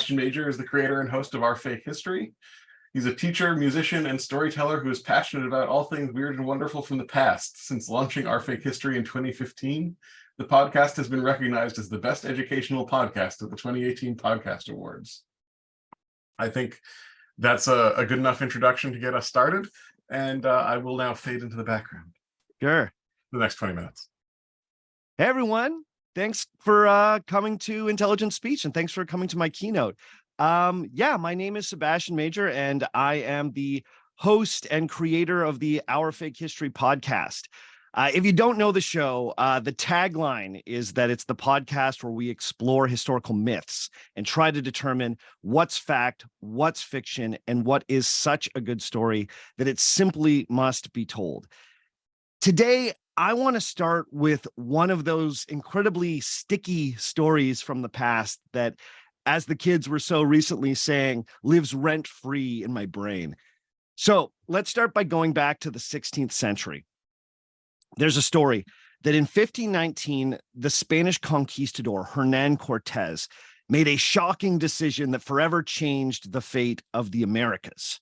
Sebastian Major is the creator and host of Our Fake History. He's a teacher, musician, and storyteller who is passionate about all things weird and wonderful from the past. Since launching Our Fake History in 2015, the podcast has been recognized as the best educational podcast at the 2018 Podcast Awards. I think that's a good enough introduction to get us started, and I will now fade into the background. Sure. The next 20 minutes. Hey, everyone. Thanks for coming to Intelligent Speech, and thanks for coming to my keynote. My name is Sebastian Major, and I am the host and creator of the Our Fake History podcast. If you don't know the show, the tagline is that it's the podcast where we explore historical myths and try to determine what's fact, what's fiction, and what is such a good story that it simply must be told. Today, I want to start with one of those incredibly sticky stories from the past that, as the kids were so recently saying, lives rent-free in my brain. So let's start by going back to the 16th century. There's a story that in 1519, the Spanish conquistador Hernan Cortés made a shocking decision that forever changed the fate of the Americas.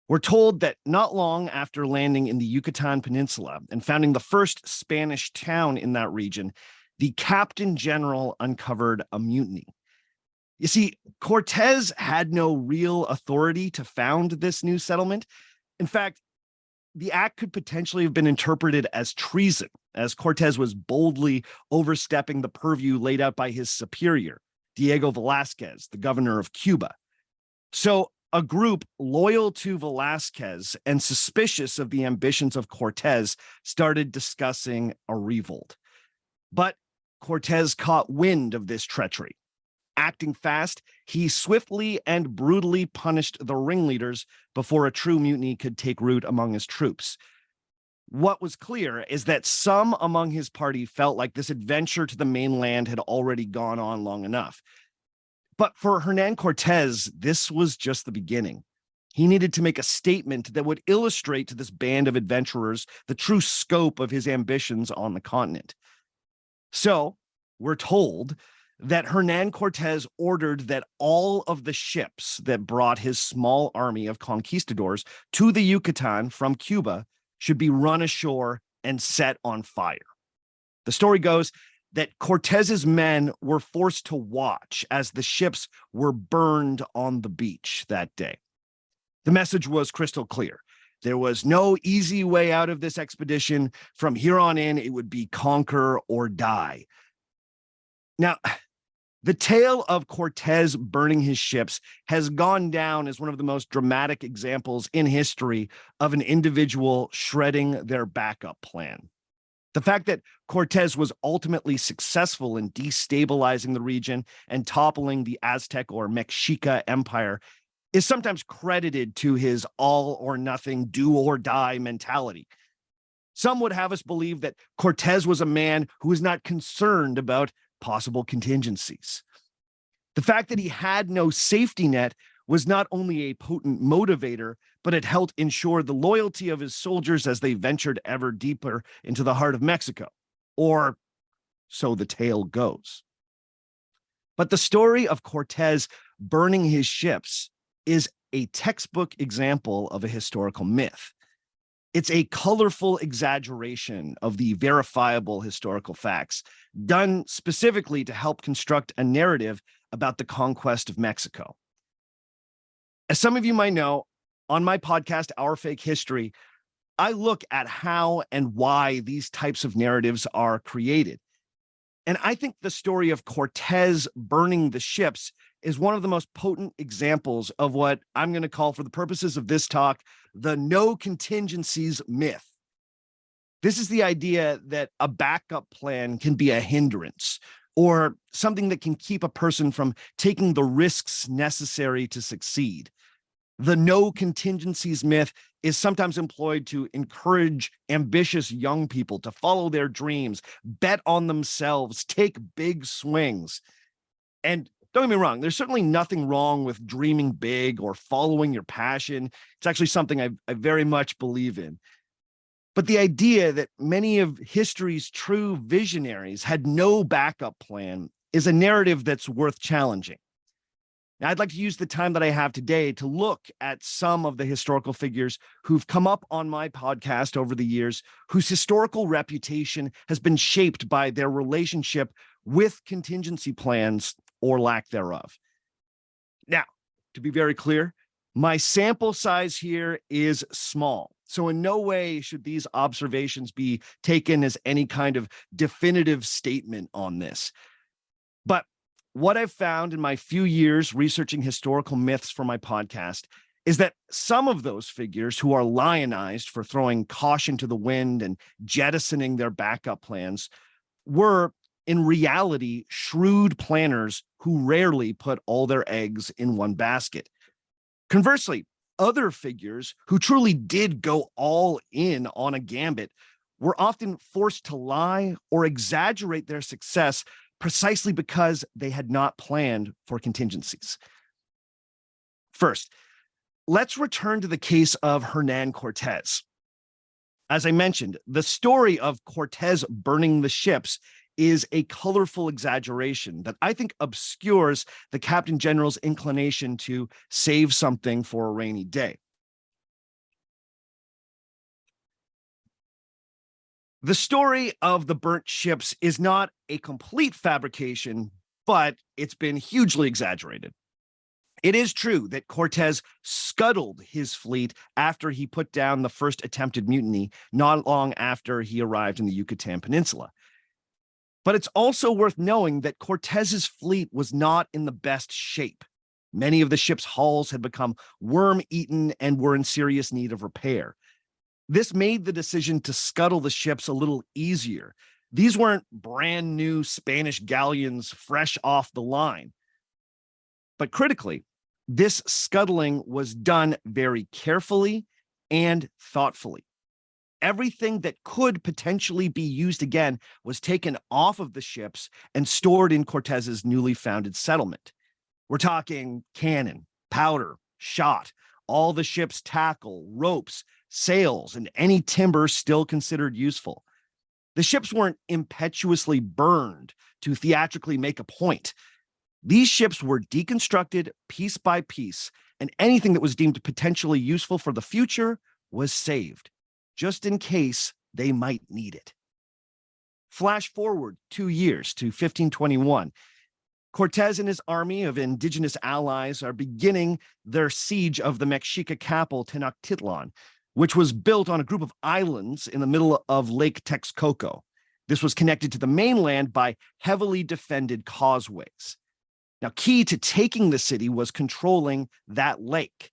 We're told that not long after landing in the Yucatan Peninsula and founding the first Spanish town in that region, the Captain General uncovered a mutiny. You see, Cortés had no real authority to found this new settlement. In fact, the act could potentially have been interpreted as treason, as Cortés was boldly overstepping the purview laid out by his superior, Diego Velázquez, the governor of Cuba. So a group loyal to Velázquez and suspicious of the ambitions of Cortés started discussing a revolt. But Cortés caught wind of this treachery. Acting fast, he swiftly and brutally punished the ringleaders before a true mutiny could take root among his troops. What was clear is that some among his party felt like this adventure to the mainland had already gone on long enough. But for Hernan Cortés, this was just the beginning. He needed to make a statement that would illustrate to this band of adventurers the true scope of his ambitions on the continent. So, we're told that Hernan Cortés ordered that all of the ships that brought his small army of conquistadors to the Yucatan from Cuba should be run ashore and set on fire. The story goes that Cortés's men were forced to watch as the ships were burned on the beach that day. The message was crystal clear. There was no easy way out of this expedition. From here on in, it would be conquer or die. Now, the tale of Cortés burning his ships has gone down as one of the most dramatic examples in history of an individual shredding their backup plan. The fact that Cortés was ultimately successful in destabilizing the region and toppling the Aztec or Mexica Empire is sometimes credited to his all-or-nothing, do-or-die mentality. Some would have us believe that Cortés was a man who was not concerned about possible contingencies. The fact that he had no safety net was not only a potent motivator, but it helped ensure the loyalty of his soldiers as they ventured ever deeper into the heart of Mexico, or so the tale goes. But the story of Cortés burning his ships is a textbook example of a historical myth. It's a colorful exaggeration of the verifiable historical facts, done specifically to help construct a narrative about the conquest of Mexico. As some of you might know, on my podcast, Our Fake History, I look at how and why these types of narratives are created. And I think the story of Cortés burning the ships is one of the most potent examples of what I'm going to call, for the purposes of this talk, the no contingencies myth. This is the idea that a backup plan can be a hindrance or something that can keep a person from taking the risks necessary to succeed. The no contingencies myth is sometimes employed to encourage ambitious young people to follow their dreams, bet on themselves, take big swings. And don't get me wrong, there's certainly nothing wrong with dreaming big or following your passion. It's actually something I very much believe in. But the idea that many of history's true visionaries had no backup plan is a narrative that's worth challenging. Now, I'd like to use the time that I have today to look at some of the historical figures who've come up on my podcast over the years, whose historical reputation has been shaped by their relationship with contingency plans or lack thereof. Now, to be very clear, my sample size here is small. So in no way should these observations be taken as any kind of definitive statement on this. But what I've found in my few years researching historical myths for my podcast is that some of those figures who are lionized for throwing caution to the wind and jettisoning their backup plans were, in reality, shrewd planners who rarely put all their eggs in one basket. Conversely, other figures who truly did go all in on a gambit were often forced to lie or exaggerate their success precisely because they had not planned for contingencies. First, let's return to the case of Hernan Cortés. As I mentioned, the story of Cortés burning the ships is a colorful exaggeration that I think obscures the Captain General's inclination to save something for a rainy day. The story of the burnt ships is not a complete fabrication, but it's been hugely exaggerated. It is true that Cortés scuttled his fleet after he put down the first attempted mutiny, not long after he arrived in the Yucatan Peninsula. But it's also worth knowing that Cortés's fleet was not in the best shape. Many of the ship's hulls had become worm-eaten and were in serious need of repair. This made the decision to scuttle the ships a little easier. These weren't brand new Spanish galleons fresh off the line. But critically, this scuttling was done very carefully and thoughtfully. Everything that could potentially be used again was taken off of the ships and stored in Cortés's newly founded settlement. We're talking cannon, powder, shot, all the ship's tackle, ropes, sails, and any timber still considered useful. The ships weren't impetuously burned to theatrically make a point. These ships were deconstructed piece by piece, and anything that was deemed potentially useful for the future was saved, just in case they might need it. Flash forward 2 years to 1521. Cortés and his army of indigenous allies are beginning their siege of the Mexica capital, Tenochtitlan, which was built on a group of islands in the middle of Lake Texcoco. This was connected to the mainland by heavily defended causeways. Now, key to taking the city was controlling that lake.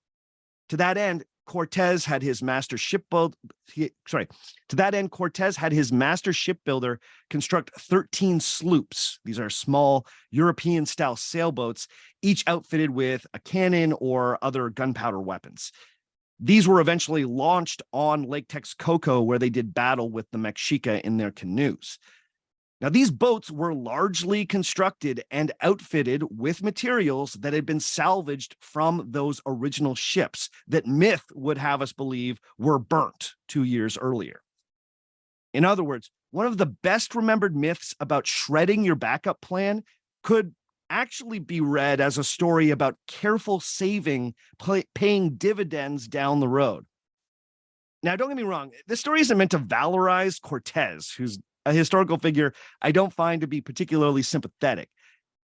To that end, Cortés had his master shipbuilder construct 13 sloops. These are small European-style sailboats, each outfitted with a cannon or other gunpowder weapons. These were eventually launched on Lake Texcoco, where they did battle with the Mexica in their canoes. Now, these boats were largely constructed and outfitted with materials that had been salvaged from those original ships that myth would have us believe were burnt 2 years earlier. In other words, one of the best remembered myths about shredding your backup plan could actually be read as a story about careful saving, paying dividends down the road. Now, don't get me wrong, this story isn't meant to valorize Cortés, who's a historical figure I don't find to be particularly sympathetic.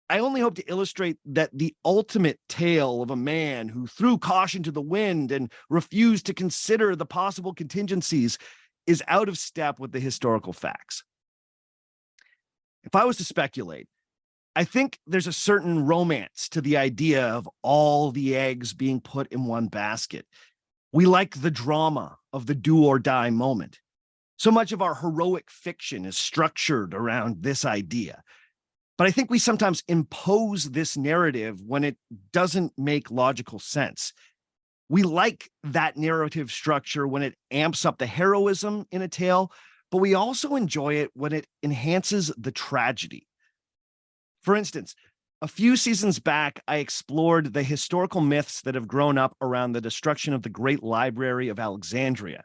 I only hope to illustrate that the ultimate tale of a man who threw caution to the wind and refused to consider the possible contingencies is out of step with the historical facts. If I was to speculate, I think there's a certain romance to the idea of all the eggs being put in one basket. We like the drama of the do or die moment. So much of our heroic fiction is structured around this idea. But I think we sometimes impose this narrative when it doesn't make logical sense. We like that narrative structure when it amps up the heroism in a tale, but we also enjoy it when it enhances the tragedy. For instance, a few seasons back, I explored the historical myths that have grown up around the destruction of the Great Library of Alexandria.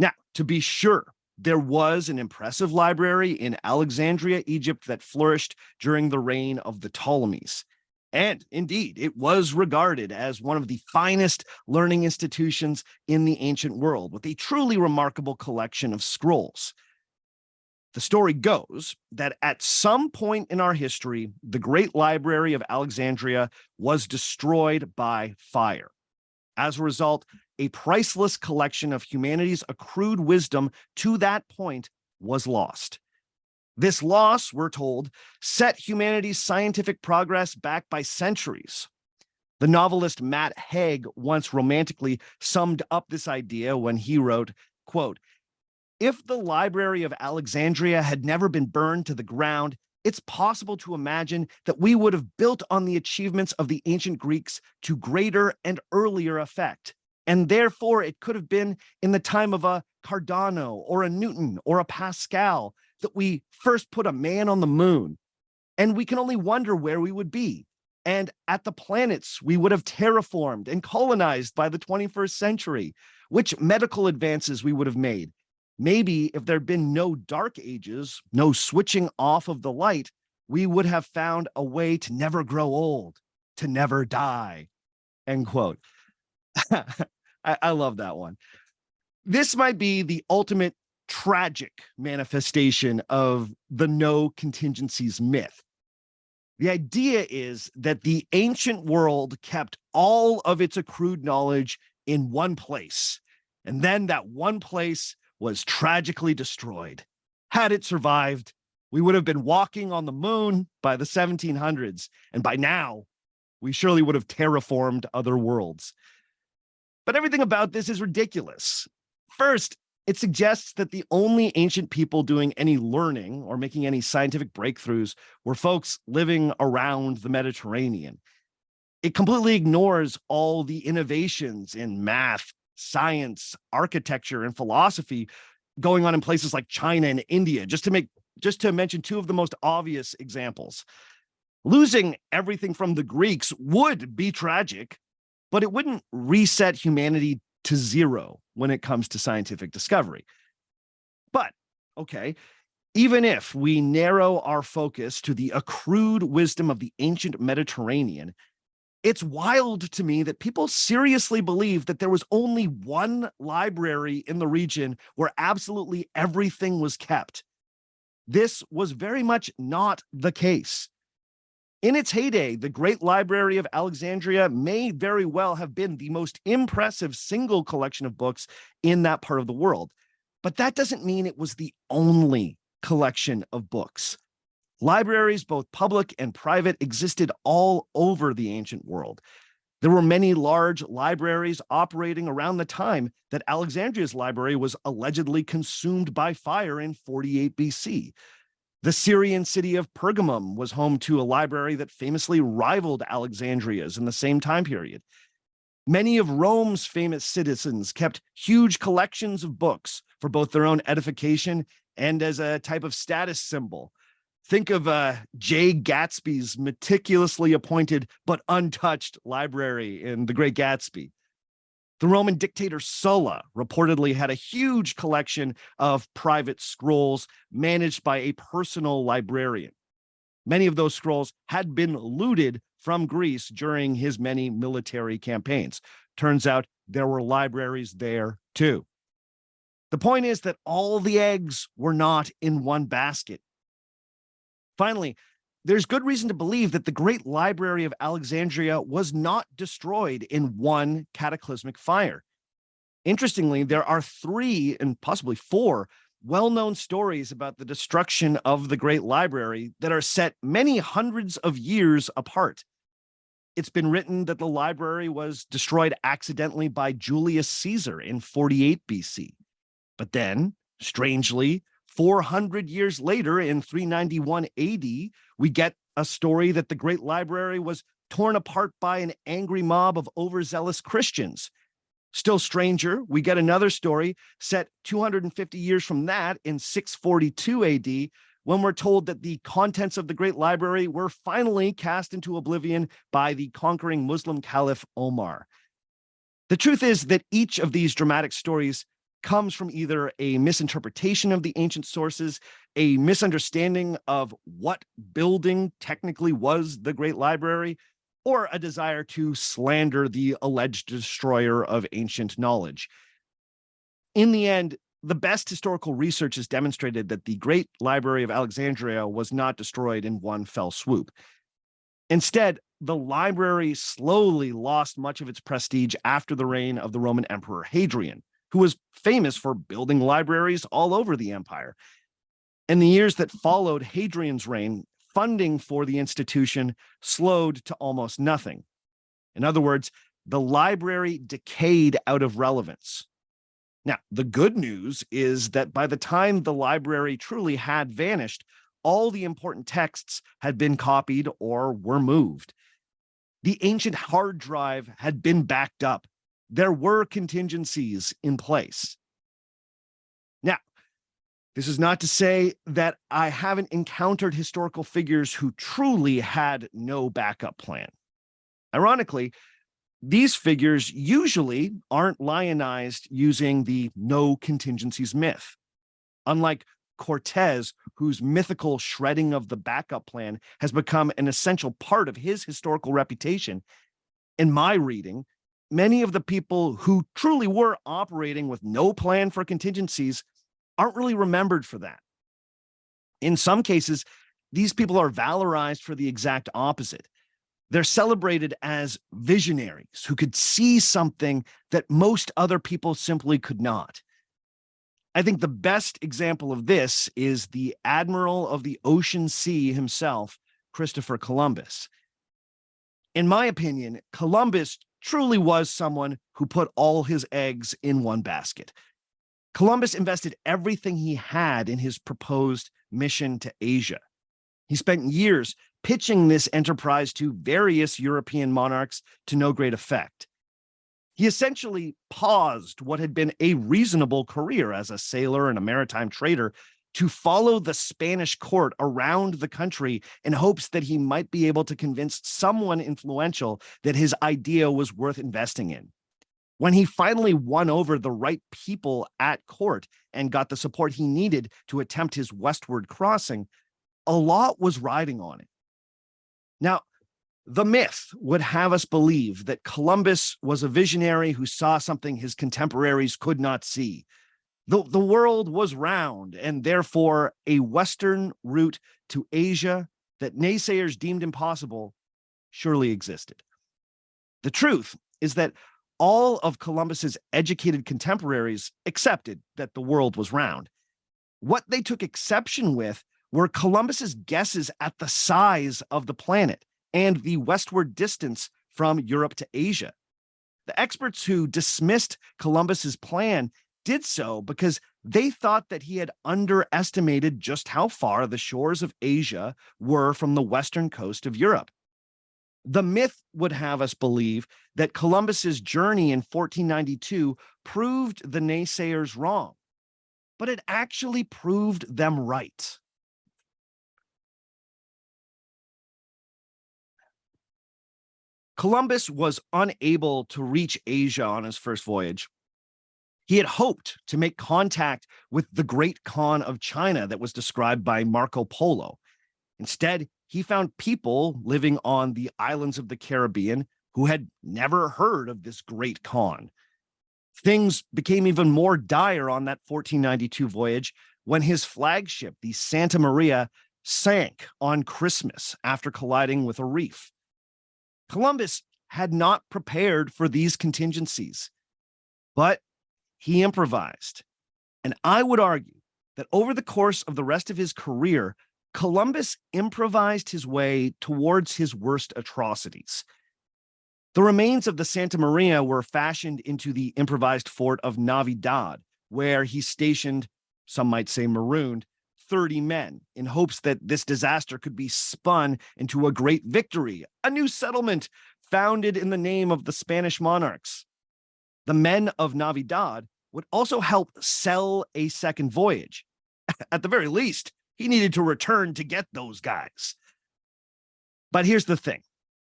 Now, to be sure, there was an impressive library in Alexandria, Egypt, that flourished during the reign of the Ptolemies. And indeed, it was regarded as one of the finest learning institutions in the ancient world, with a truly remarkable collection of scrolls. The story goes that at some point in our history, the Great Library of Alexandria was destroyed by fire. As a result, a priceless collection of humanity's accrued wisdom to that point was lost. This loss, we're told, set humanity's scientific progress back by centuries. The novelist Matt Haig once romantically summed up this idea when he wrote, quote, "If the Library of Alexandria had never been burned to the ground, it's possible to imagine that we would have built on the achievements of the ancient Greeks to greater and earlier effect. And therefore, it could have been in the time of a Cardano or a Newton or a Pascal that we first put a man on the moon. And we can only wonder where we would be. And at the planets we would have terraformed and colonized by the 21st century, which medical advances we would have made. Maybe if there'd been no dark ages, no switching off of the light, we would have found a way to never grow old, to never die." End quote. I love that one. This might be the ultimate tragic manifestation of the no contingencies myth. The idea is that the ancient world kept all of its accrued knowledge in one place, and then that one place was tragically destroyed. Had it survived, we would have been walking on the moon by the 1700s, and by now, we surely would have terraformed other worlds. But everything about this is ridiculous. First, it suggests that the only ancient people doing any learning or making any scientific breakthroughs were folks living around the Mediterranean. It completely ignores all the innovations in math, science, architecture, and philosophy going on in places like China and India, just to mention two of the most obvious examples. Losing everything from the Greeks would be tragic, but it wouldn't reset humanity to zero when it comes to scientific discovery. But, okay, even if we narrow our focus to the accrued wisdom of the ancient Mediterranean, it's wild to me that people seriously believe that there was only one library in the region where absolutely everything was kept. This was very much not the case. In its heyday, the Great Library of Alexandria may very well have been the most impressive single collection of books in that part of the world. But that doesn't mean it was the only collection of books. Libraries, both public and private, existed all over the ancient world. There were many large libraries operating around the time that Alexandria's library was allegedly consumed by fire in 48 BC. The Syrian city of Pergamum was home to a library that famously rivaled Alexandria's in the same time period. Many of Rome's famous citizens kept huge collections of books for both their own edification and as a type of status symbol. Think of Jay Gatsby's meticulously appointed but untouched library in The Great Gatsby. The Roman dictator Sulla reportedly had a huge collection of private scrolls managed by a personal librarian. Many of those scrolls had been looted from Greece during his many military campaigns. Turns out there were libraries there too. The point is that all the eggs were not in one basket. Finally, there's good reason to believe that the Great Library of Alexandria was not destroyed in one cataclysmic fire. Interestingly, there are 3 and possibly 4 well-known stories about the destruction of the Great Library that are set many hundreds of years apart. It's been written that the library was destroyed accidentally by Julius Caesar in 48 BC. But then, strangely, 400 years later, in 391 AD, we get a story that the Great Library was torn apart by an angry mob of overzealous Christians. Still stranger, we get another story set 250 years from that in 642 AD, when we're told that the contents of the Great Library were finally cast into oblivion by the conquering Muslim Caliph Omar. The truth is that each of these dramatic stories comes from either a misinterpretation of the ancient sources, a misunderstanding of what building technically was the Great Library, or a desire to slander the alleged destroyer of ancient knowledge. In the end, the best historical research has demonstrated that the Great Library of Alexandria was not destroyed in one fell swoop. Instead, the library slowly lost much of its prestige after the reign of the Roman Emperor Hadrian, who was famous for building libraries all over the empire. In the years that followed Hadrian's reign, funding for the institution slowed to almost nothing. In other words, the library decayed out of relevance. Now, the good news is that by the time the library truly had vanished, all the important texts had been copied or were moved. The ancient hard drive had been backed up. There were contingencies in place. Now, this is not to say that I haven't encountered historical figures who truly had no backup plan. Ironically, these figures usually aren't lionized using the no contingencies myth. Unlike Cortés, whose mythical shredding of the backup plan has become an essential part of his historical reputation, in my reading, many of the people who truly were operating with no plan for contingencies aren't really remembered for that. In some cases, these people are valorized for the exact opposite. They're celebrated as visionaries who could see something that most other people simply could not. I think the best example of this is the admiral of the ocean sea himself, Christopher Columbus. In my opinion, Columbus truly was someone who put all his eggs in one basket. Columbus invested everything he had in his proposed mission to Asia. He spent years pitching this enterprise to various European monarchs to no great effect. He essentially paused what had been a reasonable career as a sailor and a maritime trader to follow the Spanish court around the country in hopes that he might be able to convince someone influential that his idea was worth investing in. When he finally won over the right people at court and got the support he needed to attempt his westward crossing, a lot was riding on it. Now, the myth would have us believe that Columbus was a visionary who saw something his contemporaries could not see. The world was round, and therefore a Western route to Asia that naysayers deemed impossible surely existed. The truth is that all of Columbus's educated contemporaries accepted that the world was round. What they took exception with were Columbus's guesses at the size of the planet and the westward distance from Europe to Asia. The experts who dismissed Columbus's plan did so because they thought that he had underestimated just how far the shores of Asia were from the western coast of Europe. The myth would have us believe that Columbus's journey in 1492 proved the naysayers wrong, but it actually proved them right. Columbus was unable to reach Asia on his first voyage. He had hoped to make contact with the Great Khan of China that was described by Marco Polo. Instead, he found people living on the islands of the Caribbean who had never heard of this Great Khan. Things became even more dire on that 1492 voyage when his flagship, the Santa Maria, sank on Christmas after colliding with a reef. Columbus had not prepared for these contingencies, but he improvised. And I would argue that over the course of the rest of his career, Columbus improvised his way towards his worst atrocities. The remains of the Santa Maria were fashioned into the improvised fort of Navidad, where he stationed, some might say marooned, 30 men in hopes that this disaster could be spun into a great victory, a new settlement founded in the name of the Spanish monarchs. The men of Navidad would also help sell a second voyage. At the very least, he needed to return to get those guys. But here's the thing.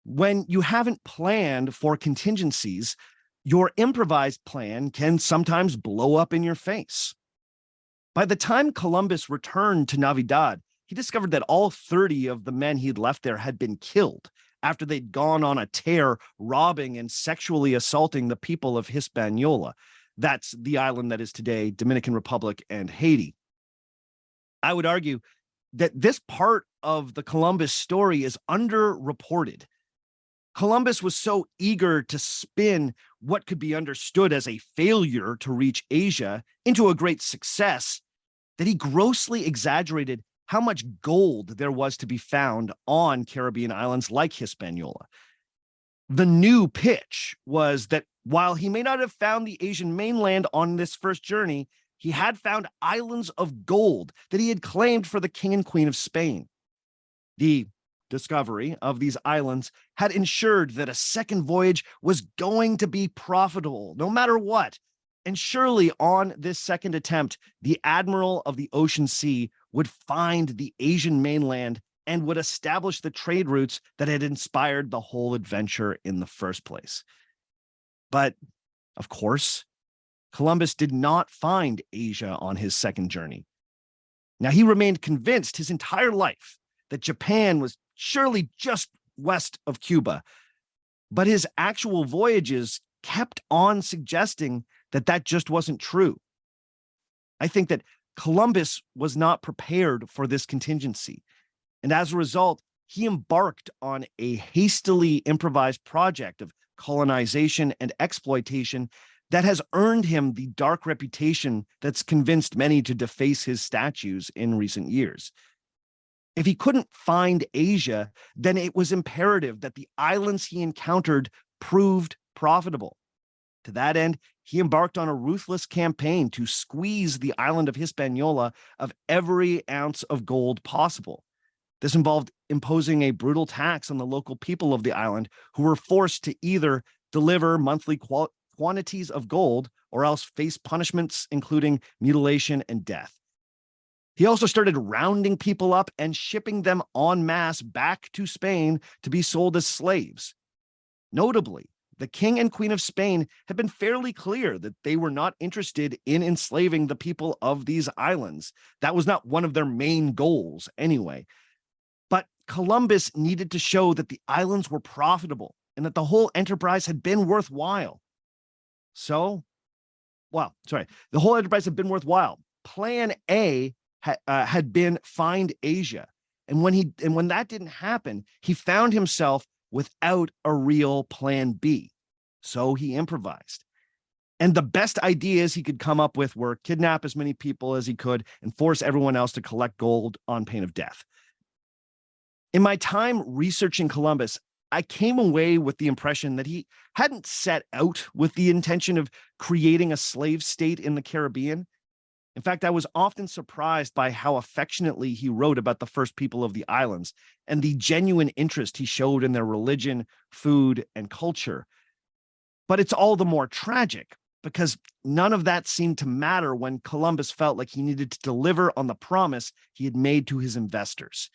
When you haven't planned for contingencies, your improvised plan can sometimes blow up in your face. By the time Columbus returned to Navidad, he discovered that all 30 of the men he'd left there had been killed, after they'd gone on a tear, robbing and sexually assaulting the people of Hispaniola. That's the island that is today Dominican Republic and Haiti. I would argue that this part of the Columbus story is underreported. Columbus was so eager to spin what could be understood as a failure to reach Asia into a great success that he grossly exaggerated how much gold there was to be found on Caribbean islands like Hispaniola. The new pitch was that while he may not have found the Asian mainland on this first journey, he had found islands of gold that he had claimed for the King and Queen of Spain. The discovery of these islands had ensured that a second voyage was going to be profitable, no matter what. And surely on this second attempt, the admiral of the ocean sea would find the Asian mainland and would establish the trade routes that had inspired the whole adventure in the first place. But, of course, Columbus did not find Asia on his second journey. Now, he remained convinced his entire life that Japan was surely just west of Cuba, but his actual voyages kept on suggesting that that just wasn't true. I think that Columbus was not prepared for this contingency, and as a result, he embarked on a hastily improvised project of colonization and exploitation that has earned him the dark reputation that's convinced many to deface his statues in recent years. If he couldn't find Asia, then it was imperative that the islands he encountered proved profitable. To that end, he embarked on a ruthless campaign to squeeze the island of Hispaniola of every ounce of gold possible. This involved imposing a brutal tax on the local people of the island, who were forced to either deliver monthly quantities of gold or else face punishments, including mutilation and death. He also started rounding people up and shipping them en masse back to Spain to be sold as slaves. Notably, the King and Queen of Spain had been fairly clear that they were not interested in enslaving the people of these islands. That was not one of their main goals anyway. But Columbus needed to show that the islands were profitable and that the whole enterprise had been worthwhile. The whole enterprise had been worthwhile. Plan A had been find Asia. And when that didn't happen, he found himself without a real plan B. So he improvised. And the best ideas he could come up with were kidnap as many people as he could and force everyone else to collect gold on pain of death. In my time researching Columbus, I came away with the impression that he hadn't set out with the intention of creating a slave state in the Caribbean. In fact, I was often surprised by how affectionately he wrote about the first people of the islands and the genuine interest he showed in their religion, food, and culture. But it's all the more tragic because none of that seemed to matter when Columbus felt like he needed to deliver on the promise he had made to his investors.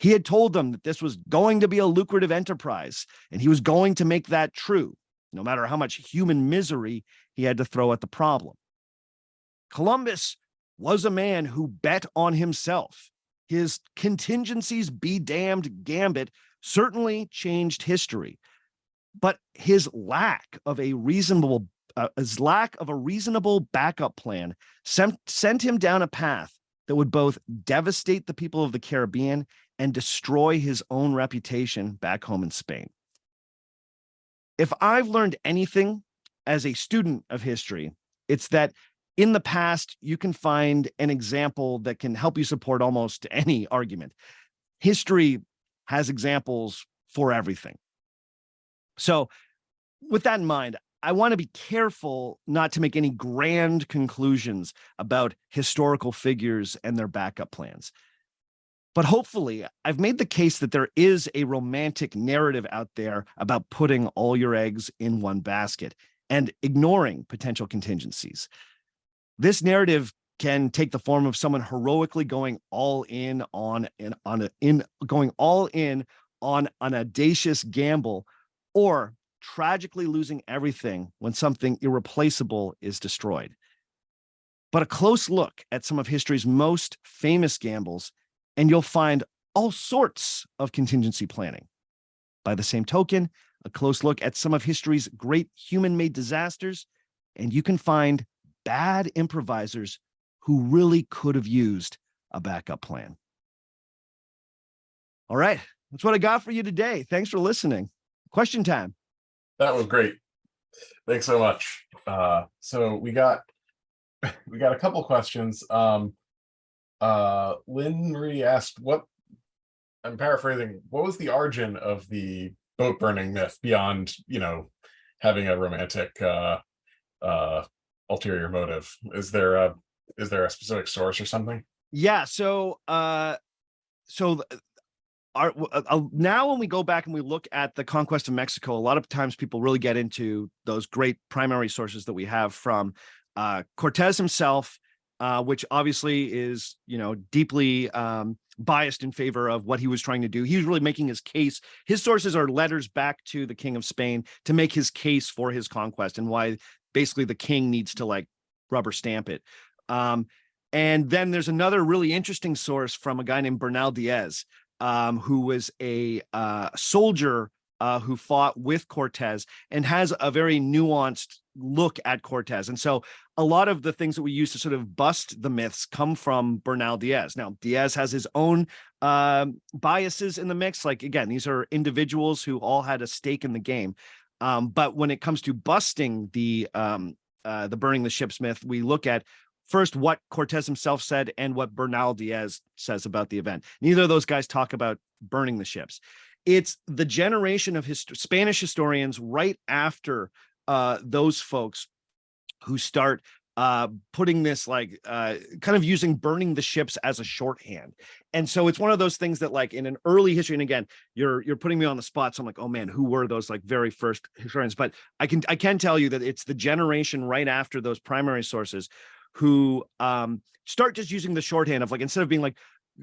He had told them that this was going to be a lucrative enterprise, and he was going to make that true, no matter how much human misery he had to throw at the problem. Columbus was a man who bet on himself. His contingencies be damned gambit certainly changed history, but his lack of a reasonable backup plan sent him down a path that would both devastate the people of the Caribbean and destroy his own reputation back home in Spain. If I've learned anything as a student of history, it's that in the past, you can find an example that can help you support almost any argument. History has examples for everything. So with that in mind, I want to be careful not to make any grand conclusions about historical figures and their backup plans. But hopefully, I've made the case that there is a romantic narrative out there about putting all your eggs in one basket and ignoring potential contingencies. This narrative can take the form of someone heroically going all in on an audacious gamble, or tragically losing everything when something irreplaceable is destroyed. But a close look at some of history's most famous gambles, and you'll find all sorts of contingency planning. By the same token, a close look at some of history's great human-made disasters, and you can find bad improvisers who really could have used a backup plan. All right, that's what I got for you today. Thanks for listening. Question time. That was great. Thanks so much. So we got a couple questions. Lynn Marie asked, I'm paraphrasing, what was the origin of the boat burning myth beyond, having a romantic ulterior motive? Is there a specific source or something? Yeah. So now when we go back and we look at the conquest of Mexico, a lot of times people really get into those great primary sources that we have from Cortés himself, which obviously is, deeply biased in favor of what he was trying to do. He was really making his case. His sources are letters back to the King of Spain to make his case for his conquest and why basically the king needs to rubber stamp it. And then there's another really interesting source from a guy named Bernal Diaz, who was a soldier who fought with Cortés and has a very nuanced look at Cortés. And so a lot of the things that we use to sort of bust the myths come from Bernal Diaz. Now, Diaz has his own biases in the mix. Again, these are individuals who all had a stake in the game. But when it comes to busting the burning the ships myth, we look at first what Cortés himself said and what Bernal Diaz says about the event. Neither of those guys talk about burning the ships. It's the generation of Spanish historians right after those folks who start putting this kind of using burning the ships as a shorthand. And so it's one of those things that in an early history, and again, you're putting me on the spot. So I'm like, oh man, who were those very first historians? But I can tell you that it's the generation right after those primary sources who start just using the shorthand of instead of being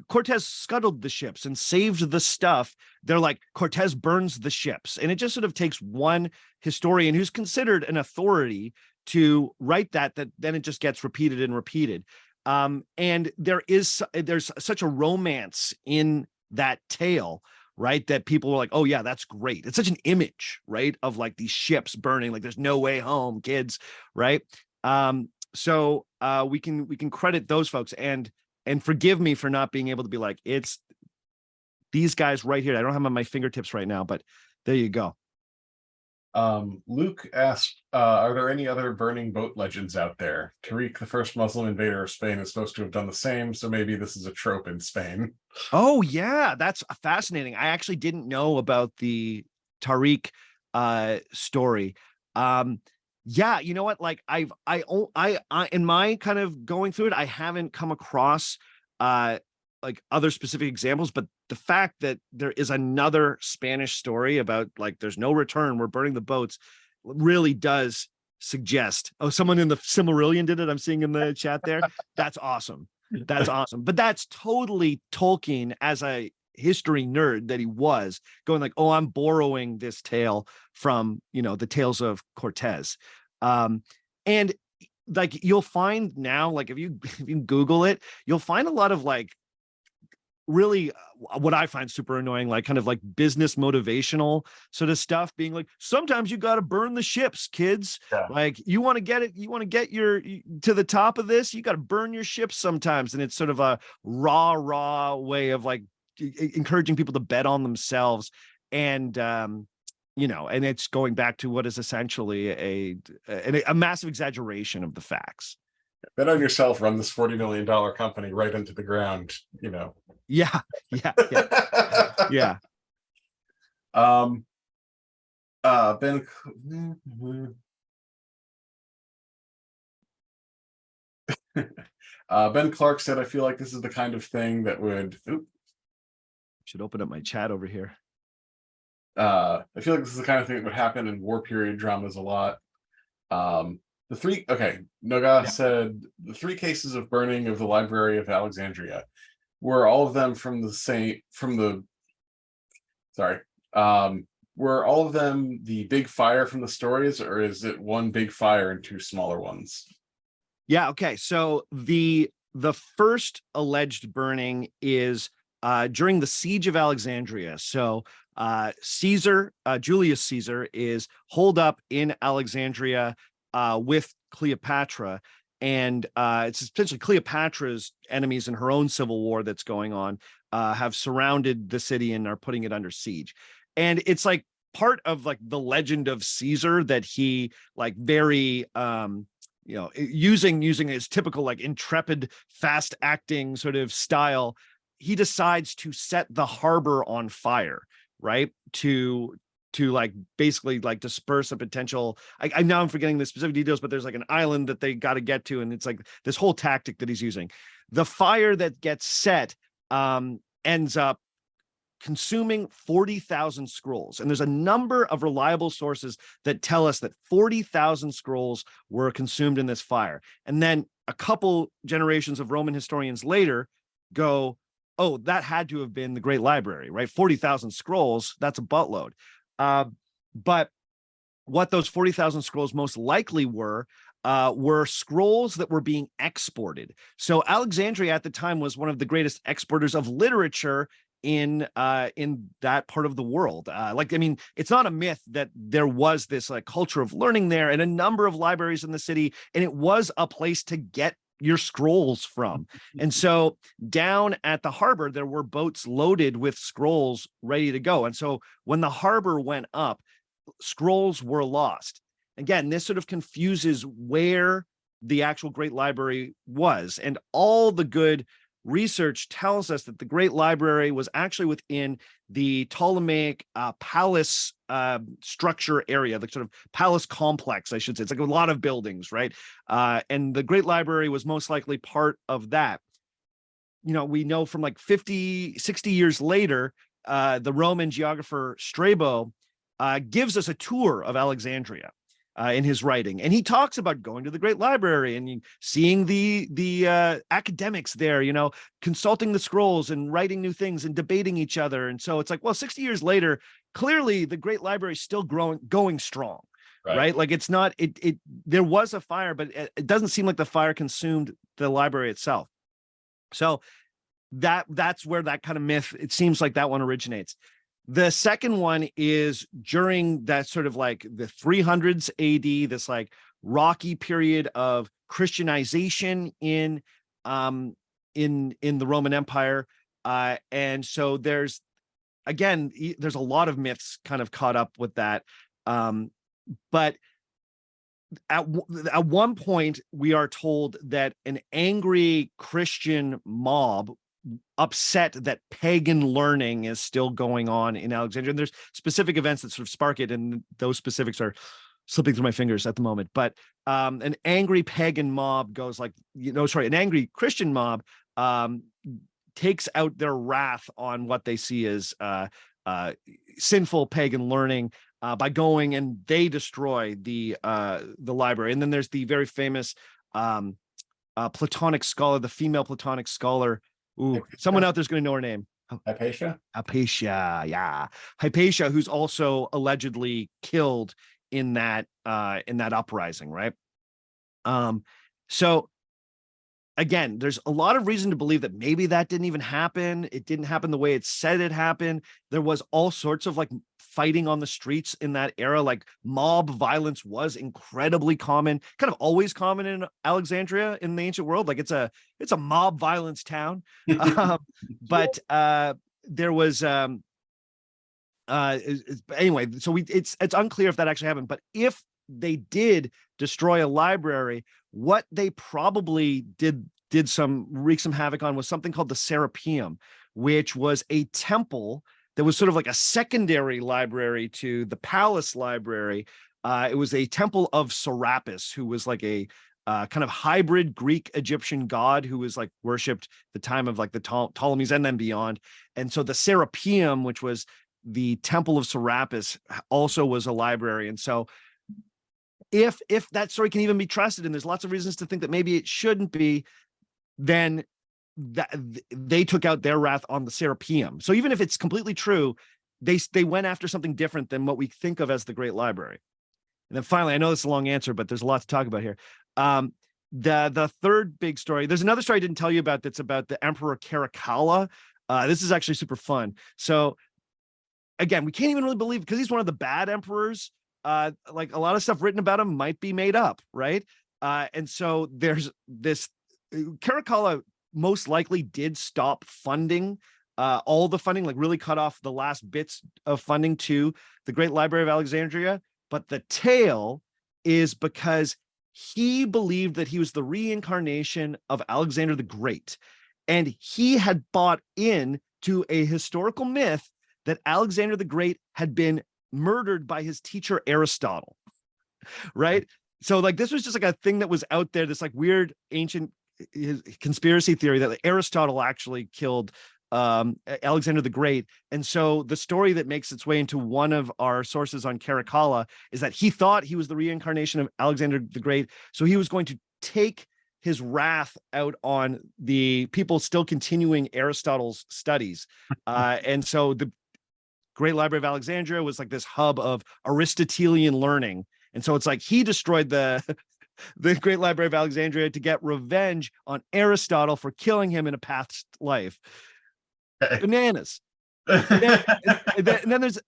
Cortés scuttled the ships and saved the stuff, they're Cortés burns the ships. And it just sort of takes one historian who's considered an authority to write that then it just gets repeated and repeated. And there's such a romance in that tale, right? That people were oh yeah, that's great. It's such an image, right? Of these ships burning, there's no way home, kids, right? So we can credit those folks and forgive me for not being able to be it's these guys right here. I don't have them on my fingertips right now, but there you go. Luke asked, are there any other burning boat legends out there? Tariq, the first Muslim invader of Spain, is supposed to have done the same, so maybe this is a trope in Spain. Oh yeah, that's fascinating. I actually didn't know about the Tariq story. Yeah, you know what? I in my kind of going through it, I haven't come across other specific examples, but the fact that there is another Spanish story about there's no return, we're burning the boats, really does suggest. Oh, someone in the Silmarillion did it. I'm seeing in the chat there. That's awesome. That's awesome. But that's totally Tolkien as a history nerd that he was going oh, I'm borrowing this tale from the tales of Cortés. And you'll find now if you Google it, you'll find a lot of really what I find super annoying, kind of business motivational sort of stuff being sometimes you got to burn the ships, kids. Yeah. You want to get your to the top of this, you got to burn your ships sometimes. And it's sort of a raw way of encouraging people to bet on themselves. And, and it's going back to what is essentially a massive exaggeration of the facts. Bet on yourself, run this $40 million company right into the ground, Yeah. Yeah. Ben Clark said, I feel like this is the kind of thing that would should open up my chat over here. I feel like this is the kind of thing that would happen in war period dramas a lot. Noga said the 3 cases of burning of the Library of Alexandria were all of them were all of them the big fire from the stories, or is it one big fire and 2 smaller ones? Yeah. Okay. So the first alleged burning is during the siege of Alexandria. So Julius Caesar is holed up in Alexandria with Cleopatra. And it's essentially Cleopatra's enemies in her own civil war that's going on have surrounded the city and are putting it under siege. And it's like part of like the legend of Caesar that he like very using his typical like intrepid, fast acting sort of style, he decides to set the harbor on fire, right? To like basically like disperse a potential, I now I'm forgetting the specific details, but there's like an island that they got to get to, and it's like this whole tactic that he's using. The fire that gets set ends up consuming 40,000 scrolls. And there's a number of reliable sources that tell us that 40,000 scrolls were consumed in this fire. And then a couple generations of Roman historians later go, oh, that had to have been the Great Library, right? 40,000 scrolls, that's a buttload. But what those 40,000 scrolls most likely were scrolls that were being exported. So Alexandria at the time was one of the greatest exporters of literature in that part of the world. It's not a myth that there was this like culture of learning there and a number of libraries in the city, and it was a place to get your scrolls from. And so down at the harbor, there were boats loaded with scrolls ready to go. And so when the harbor went up, scrolls were lost. Again, this sort of confuses where the actual Great Library was. And all the good research tells us that the Great Library was actually within the Ptolemaic palace structure area, the sort of palace complex, I should say. It's like a lot of buildings, right? And the Great Library was most likely part of that. You know, we know from like 50, 60 years later, the Roman geographer Strabo gives us a tour of Alexandria in his writing, and he talks about going to the Great Library and seeing the academics there, you know, consulting the scrolls and writing new things and debating each other. And so it's like, well, 60 years later, clearly the Great Library is still going strong, right? Like it's not there was a fire, but it doesn't seem like the fire consumed the library itself. So that's where that kind of myth, it seems like that one originates. The second one is during that sort of like the 300s AD, this like rocky period of Christianization in the Roman Empire. And so there's a lot of myths kind of caught up with that. But at one point, we are told that an angry Christian mob upset that pagan learning is still going on in Alexandria. And there's specific events that sort of spark it, and those specifics are slipping through my fingers at the moment. But an angry pagan mob goes like, an angry Christian mob takes out their wrath on what they see as sinful pagan learning by going, and they destroy the library. And then there's the very famous Platonic scholar, the female Platonic scholar. Ooh, someone out there's going to know her name. Hypatia, yeah. Hypatia, who's also allegedly killed in that uprising, right? So again, there's a lot of reason to believe that maybe that didn't even happen. It didn't happen the way it said it happened. There was all sorts of like fighting on the streets in that era. Like mob violence was incredibly common, kind of always common in Alexandria in the ancient world. Like it's a mob violence town. But there was anyway, so it's unclear if that actually happened. But if they did destroy a library, what they probably did wreak some havoc on was something called the Serapeum, which was a temple that was sort of like a secondary library to the palace library. It was a temple of Serapis, who was like a kind of hybrid Greek Egyptian god who was like worshipped the time of like the Ptolemies and then beyond. And so the Serapeum, which was the temple of Serapis, also was a library. And so if that story can even be trusted, and there's lots of reasons to think that maybe it shouldn't be, then that they took out their wrath on the Serapeum. So even if it's completely true, they went after something different than what we think of as the Great Library. And then finally, I know this is a long answer, but there's a lot to talk about here. The third big story, there's another story I didn't tell you about that's about the Emperor Caracalla. This is actually super fun. So again, we can't even really believe, because he's one of the bad emperors. Like a lot of stuff written about him might be made up, right? And so there's this Caracalla most likely did stop funding all the funding, like really cut off the last bits of funding to the Great Library of Alexandria. But the tale is because he believed that he was the reincarnation of Alexander the Great. And he had bought in to a historical myth that Alexander the Great had been murdered by his teacher Aristotle, right? So like this was just like a thing that was out there, this like weird ancient conspiracy theory that Aristotle actually killed Alexander the Great. And so the story that makes its way into one of our sources on Caracalla is that he thought he was the reincarnation of Alexander the Great. So he was going to take his wrath out on the people still continuing Aristotle's studies. And so the Great Library of Alexandria was like this hub of Aristotelian learning. And so it's like he destroyed the Great Library of Alexandria to get revenge on Aristotle for killing him in a past life. Bananas. And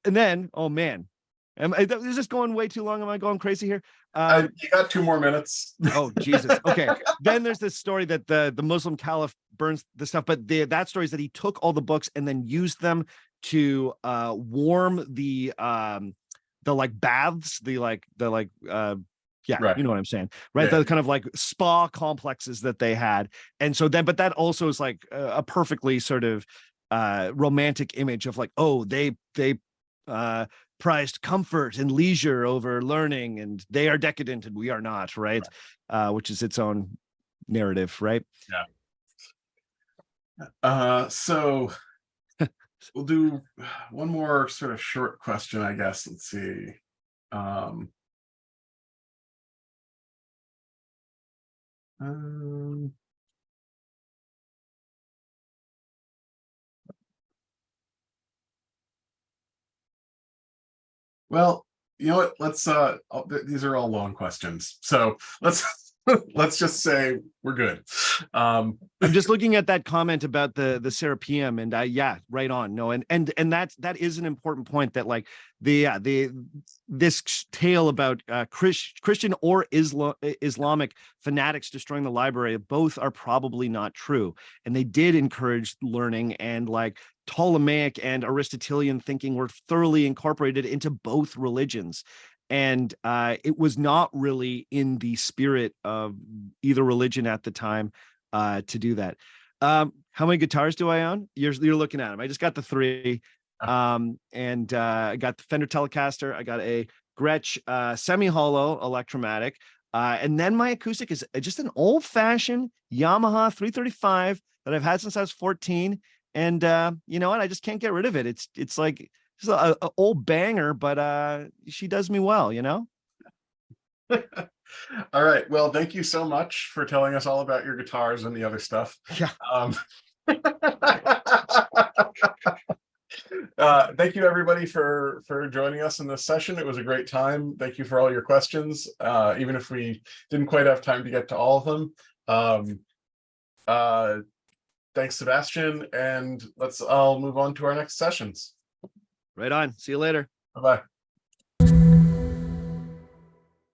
then, oh man, is this going way too long? Am I going crazy here? You got 2 more minutes. Oh Jesus. Okay. Then there's this story that the Muslim Caliph burns the stuff, but that story is that he took all the books and then used them to warm the like baths, yeah, right. You know what I'm saying, right? Yeah. The kind of like spa complexes that they had. And so then, but that also is like a perfectly sort of romantic image of like, oh, they prized comfort and leisure over learning, and they are decadent and we are not, right? Which is its own narrative, right? Yeah. So we'll do one more sort of short question, I guess. Let's see. Well, you know what? Let's these are all long questions, so let's just say we're good. I'm just looking at that comment about the Serapeum, and yeah, right on. No, and that is an important point, that like this tale about Christian or Islamic fanatics destroying the library, both are probably not true, and they did encourage learning, and like Ptolemaic and Aristotelian thinking were thoroughly incorporated into both religions. And it was not really in the spirit of either religion at the time to do that. How many guitars do I own? You're looking at them. I just got the 3. And I got the Fender Telecaster. I got a Gretsch semi-hollow Electromatic. And then my acoustic is just an old-fashioned Yamaha 335 that I've had since I was 14. And you know what? I just can't get rid of it. It's like it's an old banger, but she does me well, you know? All right. Well, thank you so much for telling us all about your guitars and the other stuff. Yeah. Thank you, everybody, for joining us in this session. It was a great time. Thank you for all your questions, even if we didn't quite have time to get to all of them. Thanks, Sebastian, and I'll move on to our next sessions. Right on. See you later. Bye-bye.